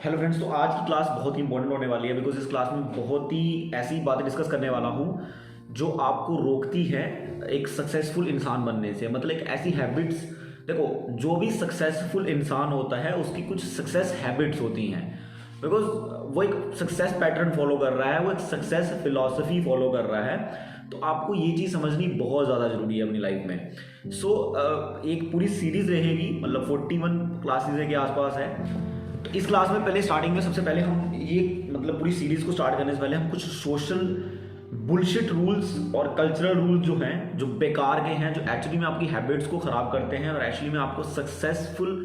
Hello friends, तो आज की क्लास बहुत ही इंपॉर्टेंट होने वाली है बिकॉज इस क्लास में बहुत ही ऐसी बातें डिस्कस करने वाला हूँ जो आपको रोकती है एक सक्सेसफुल इंसान बनने से। मतलब एक ऐसी हैबिट्स, देखो जो भी सक्सेसफुल इंसान होता है उसकी कुछ सक्सेस हैबिट्स होती हैं बिकॉज वो एक सक्सेस पैटर्न फॉलो कर रहा है, वो एक सक्सेस फिलॉसफी फॉलो कर रहा है। तो आपको ये चीज़ समझनी बहुत ज़्यादा ज़रूरी है अपनी लाइफ में। एक पूरी सीरीज़ रहेगी, मतलब 41 क्लासेज के आसपास है। तो इस क्लास में पहले स्टार्टिंग में सबसे पहले हम ये मतलब पूरी सीरीज को स्टार्ट करने से पहले हम कुछ सोशल बुलशिट रूल्स और कल्चरल रूल्स जो हैं, जो बेकार के हैं, जो एक्चुअली में आपकी हैबिट्स को ख़राब करते हैं और एक्चुअली में आपको सक्सेसफुल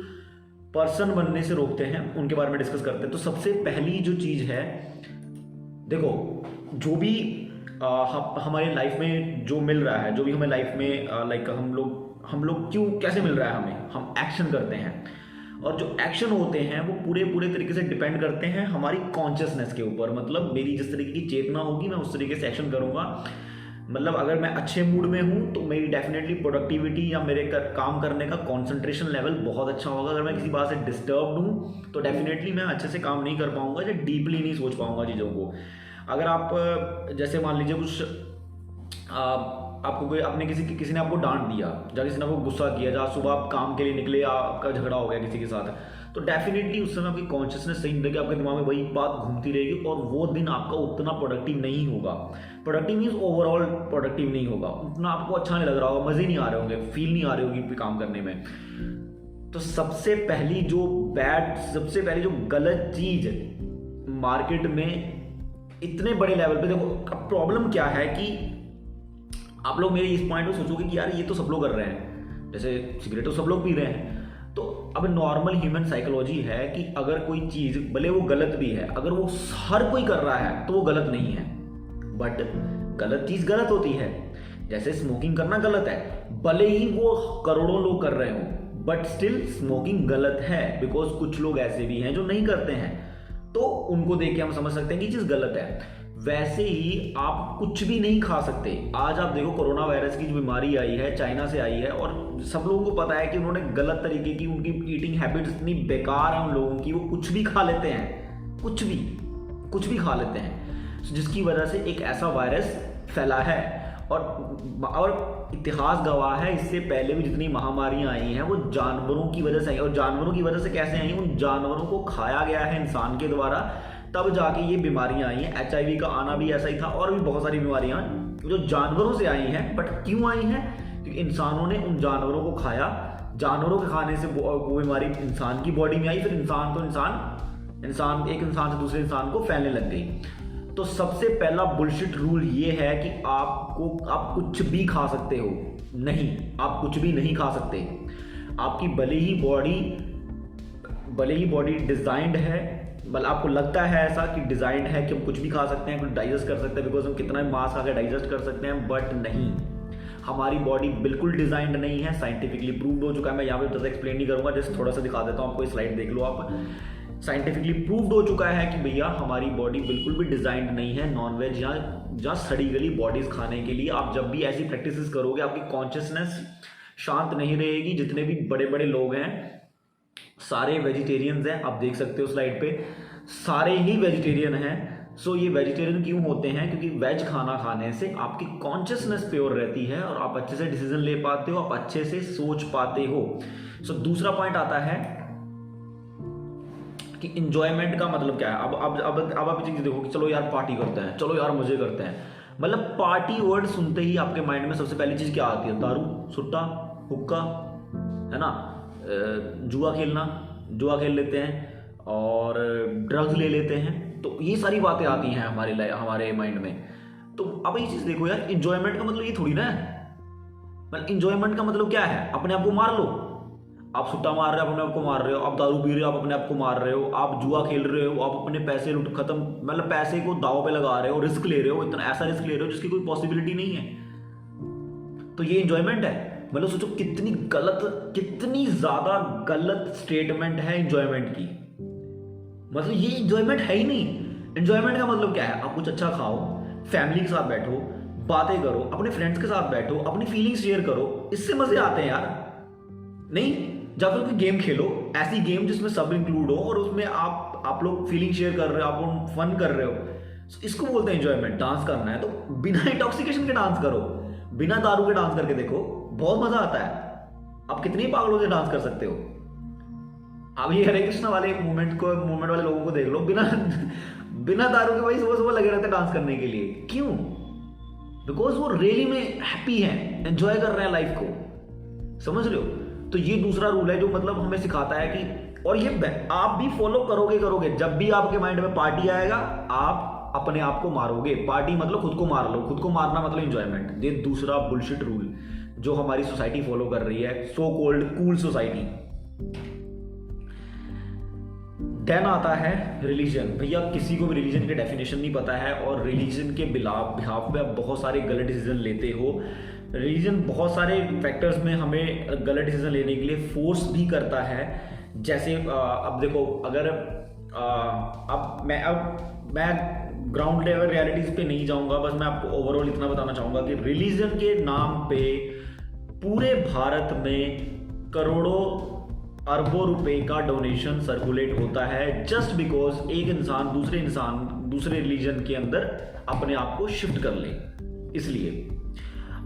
पर्सन बनने से रोकते हैं, उनके बारे में डिस्कस करते हैं। तो सबसे पहली जो चीज़ है, देखो जो भी हमारे लाइफ में जो मिल रहा है, जो भी हमें लाइफ में लाइक हम लोग क्यों कैसे मिल रहा है हमें, हम एक्शन करते हैं और जो एक्शन होते हैं वो पूरे पूरे तरीके से डिपेंड करते हैं हमारी कॉन्शियसनेस के ऊपर। मतलब मेरी जिस तरीके की चेतना होगी मैं उस तरीके से एक्शन करूँगा। मतलब अगर मैं अच्छे मूड में हूँ तो मेरी डेफिनेटली प्रोडक्टिविटी या मेरे काम करने का कॉन्सेंट्रेशन लेवल बहुत अच्छा होगा। अगर मैं किसी बात से डिस्टर्ब्ड हूँ तो डेफिनेटली मैं अच्छे से काम नहीं कर पाऊँगा या डीपली नहीं सोच पाऊँगा चीज़ों को। अगर आप जैसे मान लीजिए कुछ आपको कोई अपने किसी ने आपको डांट दिया, या किसी ने आपको गुस्सा किया, जहाँ सुबह आप काम के लिए निकले या आपका झगड़ा हो गया किसी के साथ, तो डेफिनेटली उस समय आपकी कॉन्शियसनेस सही नहीं रहेगी, आपके दिमाग में वही बात घूमती रहेगी और वो दिन आपका उतना प्रोडक्टिव नहीं होगा। प्रोडक्टिव मीन्स ओवरऑल प्रोडक्टिव नहीं होगा, उतना आपको अच्छा नहीं लग रहा होगा, मज़े नहीं आ रहे होंगे, फील नहीं आ रही होगी काम करने में। तो सबसे पहली जो गलत चीज़ मार्केट में इतने बड़े लेवल पे, देखो अब प्रॉब्लम क्या है कि आप लोग मेरे इस पॉइंट में सोचोगे कि यार ये तो सब लोग कर रहे हैं, जैसे सिगरेट तो सब लोग पी रहे हैं। तो अब नॉर्मल ह्यूमन साइकोलॉजी है कि अगर कोई चीज़ भले वो गलत भी है, अगर वो हर कोई कर रहा है तो वो गलत नहीं है, बट गलत चीज़ गलत होती है। जैसे स्मोकिंग करना गलत है, भले ही वो करोड़ों लोग कर रहे हो, बट स्टिल स्मोकिंग गलत है बिकॉज कुछ लोग ऐसे भी हैं जो नहीं करते हैं, तो उनको देख के हम समझ सकते हैं कि चीज़ गलत है। वैसे ही आप कुछ भी नहीं खा सकते। आज आप देखो कोरोना वायरस की जो बीमारी आई है चाइना से आई है और सब लोगों को पता है कि उन्होंने गलत तरीके की, उनकी ईटिंग हैबिट्स इतनी बेकार है उन लोगों की, वो कुछ भी खा लेते हैं, कुछ भी खा लेते हैं, जिसकी वजह से एक ऐसा वायरस फैला है। और इतिहास गवाह है, इससे पहले भी जितनी महामारियां आई हैं वो जानवरों की वजह से आई। और जानवरों की वजह से कैसे आई? उन जानवरों को खाया गया है इंसान के द्वारा, तब जाके ये बीमारियां आई हैं। HIV का आना भी ऐसा ही था और भी बहुत सारी बीमारियां जो जानवरों से आई हैं। बट क्यों आई हैं? क्योंकि इंसानों ने उन जानवरों को खाया, जानवरों के खाने से वो बीमारी इंसान की बॉडी में आई, फिर एक इंसान से दूसरे इंसान को फैलने लग गई। तो सबसे पहला बुलशिट रूल ये है कि आप कुछ भी खा सकते हो। नहीं, आप कुछ भी नहीं खा सकते। आपकी भले ही बॉडी डिजाइंड है, मतलब आपको लगता है ऐसा कि डिजाइंड है कि हम कुछ भी खा सकते हैं, कुछ डाइजेस्ट कर सकते हैं, बिकॉज हम कितना भी मांस खा के डाइजेस्ट कर सकते हैं, बट नहीं, हमारी बॉडी बिल्कुल डिजाइंड नहीं है। साइंटिफिकली प्रूव्ड हो चुका है। मैं यहाँ पे ज़्यादा एक्सप्लेन नहीं करूंगा, जस्ट थोड़ा सा दिखा देता हूँ आपको, स्लाइड देख लो आप। साइंटिफिकली प्रूव्ड हो चुका है कि भैया हमारी बॉडी बिल्कुल भी डिजाइंड नहीं है नॉनवेज या सड़ी गली बॉडीज खाने के लिए। आप जब भी ऐसी प्रैक्टिसेस करोगे आपकी कॉन्शियसनेस शांत नहीं रहेगी। जितने भी बड़े बड़े लोग हैं सारे वेजिटेरियंस हैं, आप देख सकते हो स्लाइड पे, सारे ही वेजिटेरियन हैं। सो ये वेजिटेरियन क्यों होते हैं? क्योंकि वेज खाना खाने से आपकी कॉन्शियसनेस प्योर रहती है और आप अच्छे से डिसीजन ले पाते हो, आप अच्छे से सोच पाते हो। सो दूसरा पॉइंट आता है कि इंजॉयमेंट का मतलब क्या है। अब आप चीज़ देखो कि चलो यार पार्टी करते हैं, चलो यार मजे करते हैं। मतलब पार्टी वर्ड सुनते ही आपके माइंड में सबसे पहली चीज़ क्या आती है? दारू, सुट्टा, हुक्का, है ना, जुआ खेल लेते हैं और ड्रग्स ले लेते हैं। तो ये सारी बातें आती हैं हमारे माइंड में। तो अब ये चीज़ देखो यार, इंजॉयमेंट का मतलब ये थोड़ी ना है। मतलब इंजॉयमेंट का मतलब क्या है? अपने आप को मार लो। आप सुट्टा मार रहे हो, अपने आप को मार रहे हो। आप दारू पी रहे हो, आप अपने आप को मार रहे हो। आप जुआ खेल रहे हो, आप अपने पैसे मतलब पैसे को दाव पे लगा रहे हो, रिस्क ले रहे हो, इतना ऐसा रिस्क ले रहे हो जिसकी कोई पॉसिबिलिटी नहीं है। तो ये इंजॉयमेंट है? मतलब सोचो कितनी ज्यादा गलत स्टेटमेंट है इंजॉयमेंट की। मतलब ये इंजॉयमेंट है ही नहीं। इंजॉयमेंट का मतलब क्या है? आप कुछ अच्छा खाओ, फैमिली के साथ बैठो, बातें करो, अपने फ्रेंड्स के साथ बैठो, अपनी फीलिंग्स शेयर करो, इससे मजे आते हैं यार। नहीं, या फिर कोई गेम खेलो, ऐसी गेम जिसमें सब इंक्लूड हो और उसमें आप लोग फीलिंग शेयर कर रहे हो, आप लोग फन कर रहे हो, इसको बोलते हैं एंजॉयमेंट। डांस करना है तो बिना इंटॉक्सिकेशन के डांस करो, बिना दारू के डांस करके देखो, बहुत मजा आता है। आप कितने पागलों से डांस कर सकते हो। अब ये हरे कृष्णा वाले मूवमेंट वाले लोगों को देख लो, बिना दारू के भाई सुबह सुबह लगे रहते डांस करने के लिए। क्यों? बिकॉज वो रियली में हैप्पी है, एंजॉय कर रहे हैं लाइफ को, समझ रहे हो। तो ये दूसरा रूल है जो मतलब हमें सिखाता है कि, और ये आप भी फॉलो करोगे। जब भी आपके माइंड में पार्टी आएगा, आप अपने आप को मारोगे। पार्टी मतलब खुद को मार लो, खुद को मारना मतलब एंजॉयमेंट। ये दूसरा बुलशिट रूल जो हमारी सोसाइटी फॉलो कर रही है, so called cool society. Then आता है रिलीजन। भैया किसी को भी रिलीजन की डेफिनेशन नहीं पता है और रिलीजन के बिहाफ पे आप बहुत सारे गलत डिसीजन लेते हो। रिलीजन बहुत सारे फैक्टर्स में हमें गलत डिसीजन लेने के लिए फोर्स भी करता है। जैसे अब देखो, अगर अब मैं ग्राउंड लेवल रियलिटीज पे नहीं जाऊंगा, बस मैं आपको ओवरऑल इतना बताना चाहूंगा कि रिलीजन के नाम पे पूरे भारत में करोड़ों अरबों रुपए का डोनेशन सर्कुलेट होता है, जस्ट बिकॉज एक इंसान दूसरे रिलीजन के अंदर अपने आप को शिफ्ट कर ले। इसलिए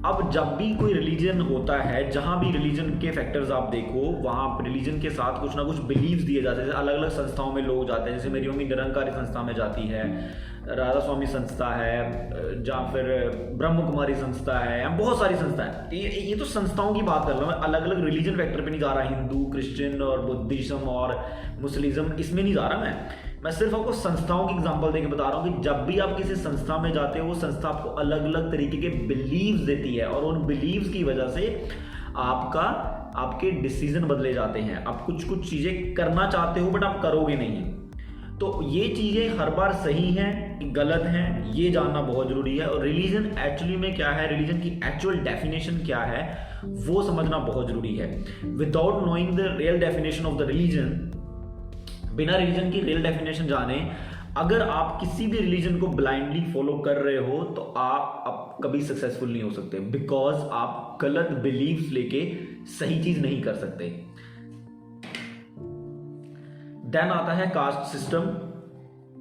अब जब भी कोई रिलीजन होता है, जहां भी रिलीजन के फैक्टर्स आप देखो, वहां रिलीजन के साथ कुछ ना कुछ बिलीव्स दिए जाते हैं। जैसे अलग अलग संस्थाओं में लोग जाते हैं, जैसे मेरी मम्मी निरंकारी संस्था में जाती है, राधा स्वामी संस्था है, या फिर ब्रह्म कुमारी संस्था है, बहुत सारी संस्था है। ये तो संस्थाओं की बात कर रहा हूँ, अलग अलग रिलीजन फैक्टर पे नहीं जा रहा। हिंदू, क्रिश्चियन और बुद्धिज्म और मुस्लिज्म, इसमें नहीं जा रहा मैं सिर्फ आपको संस्थाओं की एग्जांपल देके बता रहा हूँ कि जब भी आप किसी संस्था में जाते हो, वो संस्था आपको अलग अलग तरीके के बिलीव्स देती है और उन बिलीव्स की वजह से आपके डिसीजन बदले जाते हैं। आप कुछ चीजें करना चाहते हो बट आप करोगे नहीं। तो ये चीजें हर बार सही हैं, गलत हैं, ये जानना बहुत जरूरी है। और रिलीजन एक्चुअली में क्या है, रिलीजन की एक्चुअल डेफिनेशन क्या है, वो समझना बहुत जरूरी है। Without knowing the real definition of the religion, बिना रिलीजन की रियल डेफिनेशन जाने अगर आप किसी भी रिलीजन को ब्लाइंडली फॉलो कर रहे हो तो आप कभी सक्सेसफुल नहीं हो सकते, बिकॉज आप गलत बिलीव्स लेके सही चीज नहीं कर सकते। देन आता है कास्ट सिस्टम।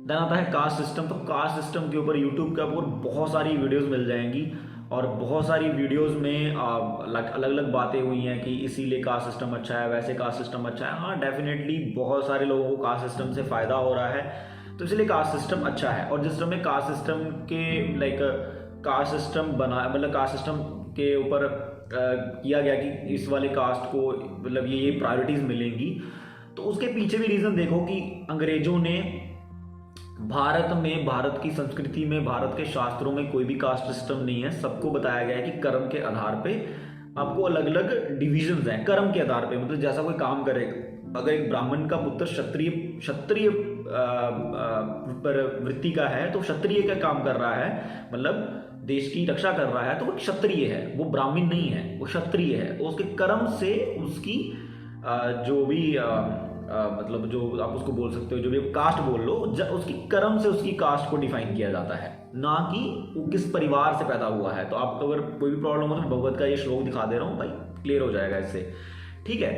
तो कास्ट सिस्टम के ऊपर यूट्यूब के ऊपर बहुत सारी वीडियोस मिल जाएंगी और बहुत सारी वीडियोस में अलग अलग बातें हुई हैं कि इसीलिए कास्ट सिस्टम अच्छा है, वैसे कास्ट सिस्टम अच्छा है। हाँ, डेफिनेटली बहुत सारे लोगों को कास्ट सिस्टम से फायदा हो रहा है, तो इसलिए कास्ट सिस्टम अच्छा है। और जिस समय कास्ट सिस्टम के कास्ट सिस्टम बना, मतलब कास्ट सिस्टम के ऊपर किया गया कि इस वाले कास्ट को मतलब ये प्रायोरिटीज मिलेंगी, तो उसके पीछे भी रीजन देखो कि अंग्रेजों ने भारत की संस्कृति में, भारत के शास्त्रों में कोई भी कास्ट सिस्टम नहीं है। सबको बताया गया है कि कर्म के आधार पे आपको अलग अलग डिविजन्स हैं। कर्म के आधार पे मतलब जैसा कोई काम करेगा, अगर एक ब्राह्मण का पुत्र क्षत्रिय वृत्ति का है तो क्षत्रिय का काम कर रहा है, मतलब देश की रक्षा कर रहा है, तो वो क्षत्रिय है, वो ब्राह्मण नहीं है, वो क्षत्रिय है। उसके कर्म से उसकी जो भी मतलब जो आप उसको बोल सकते हो, जो भी कास्ट बोल लो, उसकी कर्म से उसकी कास्ट को डिफाइन किया जाता है, ना कि वो किस परिवार से पैदा हुआ है। तो आपको अगर कोई भी प्रॉब्लम हो तो भगवत का ये श्लोक दिखा दे रहा हूँ भाई, क्लियर हो जाएगा इससे, ठीक है।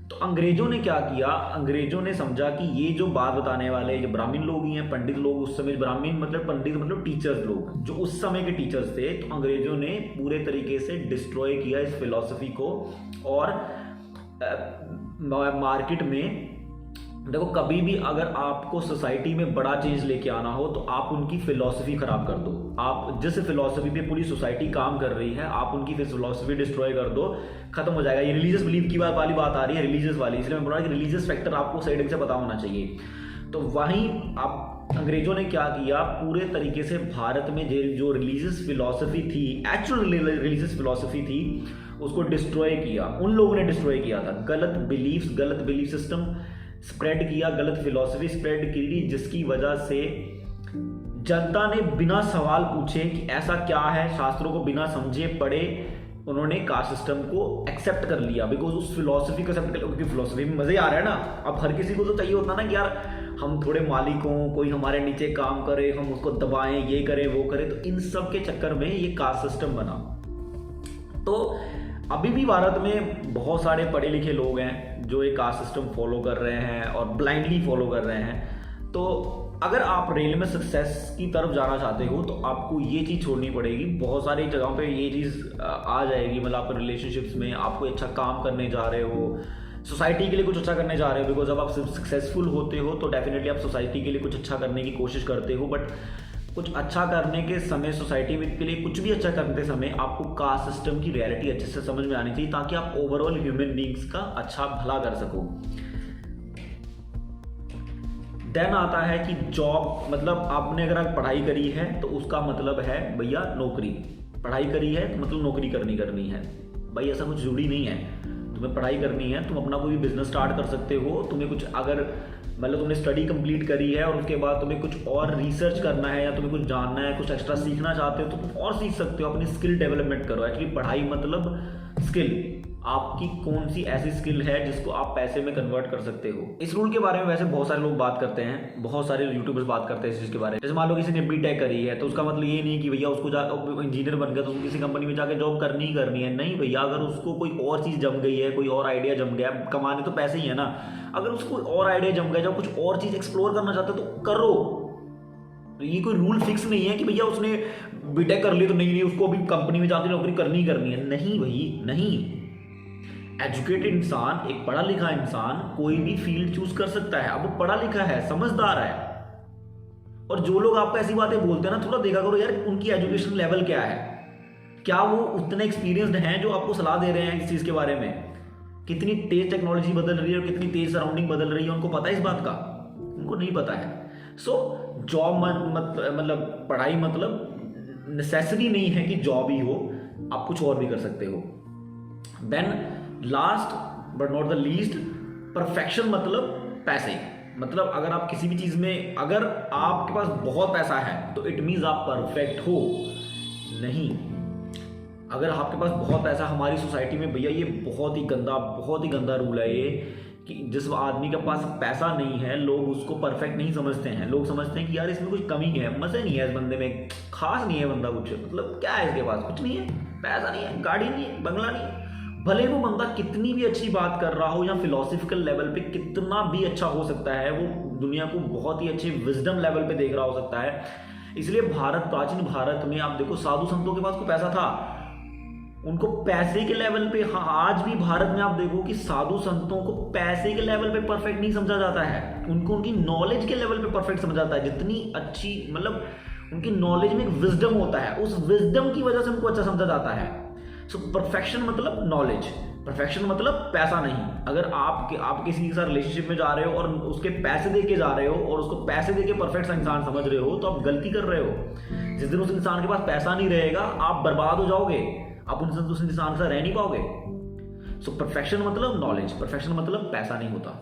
तो अंग्रेजों ने क्या किया, अंग्रेजों ने समझा कि ये जो बात बताने वाले ये ब्राह्मण लोग ही हैं, पंडित लोग, उस समय ब्राह्मण मतलब पंडित मतलब टीचर्स लोग, जो उस समय के टीचर्स थे, तो अंग्रेजों ने पूरे तरीके से डिस्ट्रॉय किया इस फिलॉसफी को। और मार्केट में देखो, कभी भी अगर आपको सोसाइटी में बड़ा चेंज लेके आना हो तो आप उनकी फिलॉसफी खराब कर दो। आप जिस फिलॉसफी पे पूरी सोसाइटी काम कर रही है, आप उनकी फिलॉसफी डिस्ट्रॉय कर दो, खत्म हो जाएगा। ये रिलीजियस बिलीफ की वाली बात आ रही है, रिलीजियस वाली, इसलिए मैं बोल रहा हूँ कि रिलीजियस फैक्टर आपको सही ढंग से पता होना चाहिए। तो वहीं आप अंग्रेजों ने क्या किया, पूरे तरीके से भारत में जो रिलीजियस फिलॉसफी थी, एक्चुअल रिलीजियस फिलॉसफी थी, उसको डिस्ट्रॉय किया। उन लोगों ने डिस्ट्रॉय किया था, गलत बिलीफ सिस्टम स्प्रेड किया, गलत फिलॉसफी स्प्रेड की, जिसकी वजह से जनता ने बिना सवाल पूछे कि ऐसा क्या है, शास्त्रों को बिना समझे पढ़े, उन्होंने कास्ट सिस्टम को एक्सेप्ट कर लिया, बिकॉज उस फिलॉसफी को एक्सेप्ट कर लिया, क्योंकि फिलॉसफी में मजे आ रहा है ना। अब हर किसी को तो चाहिए होता ना कि यार हम थोड़े मालिक हों, कोई हमारे नीचे काम करे, हम उसको दबाएं, ये करें वो करें। तो इन सब के चक्कर में ये कास्ट सिस्टम बना। तो अभी भी भारत में बहुत सारे पढ़े लिखे लोग हैं जो एक कास्ट सिस्टम फॉलो कर रहे हैं और ब्लाइंडली फॉलो कर रहे हैं। तो अगर आप रेल में सक्सेस की तरफ जाना चाहते हो तो आपको ये चीज़ छोड़नी पड़ेगी। बहुत सारी जगहों पे ये चीज़ आ जाएगी, मतलब आप रिलेशनशिप्स में आप कोई अच्छा काम करने जा रहे हो, सोसाइटी के लिए कुछ अच्छा करने जा रहे हो, बिकॉज जब आप सक्सेसफुल होते हो तो डेफिनेटली आप सोसाइटी के लिए कुछ अच्छा करने की कोशिश करते हो। बट कुछ अच्छा करने के समय सोसाइटी में के लिए कुछ भी अच्छा करते समय आपको कास्ट सिस्टम की रियलिटी अच्छे से समझ में आनी चाहिए, ताकि आप ओवरऑल ह्यूमन बींग्स का अच्छा भला कर सको। देन आता है कि जॉब, मतलब आपने अगर आप पढ़ाई करी है तो उसका मतलब है भैया नौकरी। पढ़ाई करी है तो मतलब नौकरी करनी है भाई, ऐसा कुछ जरूरी नहीं है। तुम्हें पढ़ाई करनी है, तुम अपना कोई भी बिजनेस स्टार्ट कर सकते हो। तुम्हें कुछ अगर मतलब तुमने स्टडी कंप्लीट करी है और उसके बाद तुम्हें कुछ और रिसर्च करना है या तुम्हें कुछ जानना है, कुछ एक्स्ट्रा सीखना चाहते हो तो तुम और सीख सकते हो। अपनी स्किल डेवलपमेंट करो। एक्चुअली पढ़ाई मतलब स्किल, आपकी कौन सी ऐसी स्किल है जिसको आप पैसे में कन्वर्ट कर सकते हो। इस रूल के बारे में वैसे बहुत सारे लोग बात करते हैं, बहुत सारे यूट्यूबर्स बात करते हैं इस चीज़ के बारे में। जैसे मान लो किसी ने बीटेक करी है तो उसका मतलब ये नहीं कि भैया उसको जाकर इंजीनियर बन गया तो उसको किसी कंपनी में जाकर जॉब करनी ही करनी है। नहीं भैया, अगर उसको कोई और चीज़ जम गई है, कोई और आइडिया जम गया, कमाने तो पैसे ही है ना। अगर उसको और आइडिया जम गया, जब कुछ और चीज़ एक्सप्लोर करना चाहते हो तो करो। ये कोई रूल फिक्स नहीं है कि भैया उसने बीटेक कर ली तो नहीं उसको भी कंपनी में जाकर नौकरी करनी ही करनी है। नहीं भाई, नहीं। एजुकेटेड इंसान, एक पढ़ा लिखा इंसान कोई भी फील्ड चूज कर सकता है। अब वो पढ़ा लिखा है, समझदार है। और जो लोग आपको ऐसी बातें बोलते हैं ना, थोड़ा देखा करो यार उनकी एजुकेशन लेवल क्या है, क्या वो उतने एक्सपीरियंस्ड हैं जो आपको सलाह दे रहे हैं इस चीज के बारे में। कितनी तेज टेक्नोलॉजी बदल रही है और कितनी तेज सराउंडिंग बदल रही है, उनको पता है इस बात का? उनको नहीं पता है। सो जॉब मतलब पढ़ाई मतलब नेसेसरी नहीं है कि जॉब ही हो, आप कुछ और भी कर सकते हो। Then last but not the least, perfection मतलब पैसे। मतलब अगर आप किसी भी चीज में, अगर आपके पास बहुत पैसा है तो इट मीन्स आप परफेक्ट हो। नहीं, अगर आपके पास बहुत पैसा, हमारी सोसाइटी में भैया ये बहुत ही गंदा रूल है ये, कि जिस आदमी के पास पैसा नहीं है लोग उसको परफेक्ट नहीं समझते हैं। लोग समझते हैं कि यार इसमें कुछ कमी है, मजे नहीं है इस बंदे में, खास नहीं है बंदा कुछ, मतलब क्या है इसके पास, कुछ नहीं है, पैसा नहीं है, गाड़ी नहीं है, बंगला नहीं है। भले वो बंदा कितनी भी अच्छी बात कर रहा हो या फिलोसफिकल लेवल पे कितना भी अच्छा हो सकता है, वो दुनिया को बहुत ही अच्छे विजडम लेवल पे देख रहा हो सकता है। इसलिए प्राचीन भारत में आप देखो, साधु संतों के पास को पैसा था, उनको पैसे के लेवल पे, हाँ आज भी भारत में आप देखो कि साधु संतों को पैसे के लेवल पे परफेक्ट नहीं समझा जाता है, उनको उनकी नॉलेज के लेवल पे परफेक्ट समझा जाता है। जितनी अच्छी, मतलब उनकी नॉलेज में एक विजडम होता है, उस विजडम की वजह से उनको अच्छा समझा जाता है। सो परफेक्शन मतलब नॉलेज, परफेक्शन मतलब पैसा नहीं। अगर आप किसी के साथ रिलेशनशिप में जा रहे हो और उसके पैसे दे के जा रहे हो और उसको पैसे दे के परफेक्ट इंसान समझ रहे हो तो आप गलती कर रहे हो। जिस दिन उस इंसान के पास पैसा नहीं रहेगा आप बर्बाद हो जाओगे, आप उस इंसान से रह नहीं पाओगे। सो परफेक्शन मतलब नॉलेज, परफेक्शन मतलब पैसा नहीं होता।